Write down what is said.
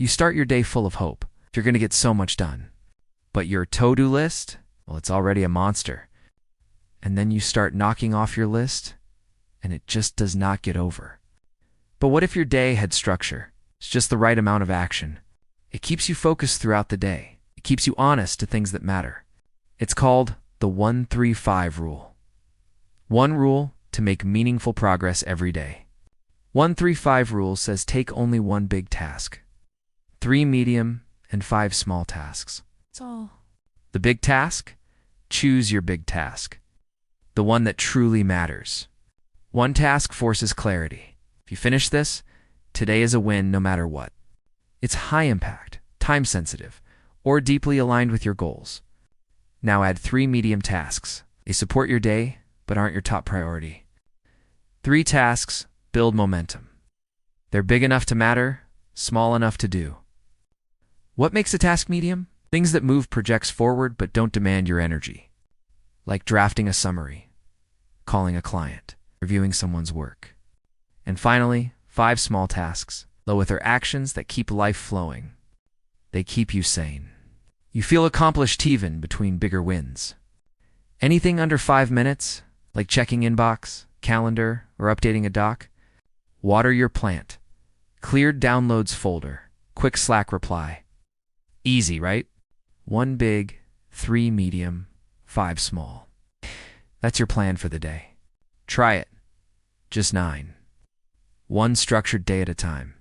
You start your day full of hope. You're going to get so much done. But your to-do list, well, it's already a monster. And then you start knocking off your list, and it just does not get over. But what if your day had structure? It's just the right amount of action. It keeps you focused throughout the day. It keeps you honest to things that matter. It's called the 1-3-5 rule. One rule to make meaningful progress every day. 1-3-5 rule says take only one big task, 3 medium and 5 small tasks. That's all. The big task? Choose your big task. The one that truly matters. One task forces clarity. If you finish this, today is a win no matter what. It's high impact, time sensitive, or deeply aligned with your goals. Now add 3 medium tasks. They support your day, but aren't your top priority. 3 tasks build momentum. They're big enough to matter, small enough to do. What makes a task medium? Things that move projects forward but don't demand your energy. Like drafting a summary, calling a client, reviewing someone's work. And finally, 5 small tasks, though with their actions that keep life flowing. They keep you sane. You feel accomplished even between bigger wins. Anything under 5 minutes, like checking inbox, calendar, or updating a doc? Water your plant. Cleared downloads folder. Quick Slack reply. Easy, right? 1 big, 3 medium, 5 small. That's your plan for the day. Try it. Just 9. One structured day at a time.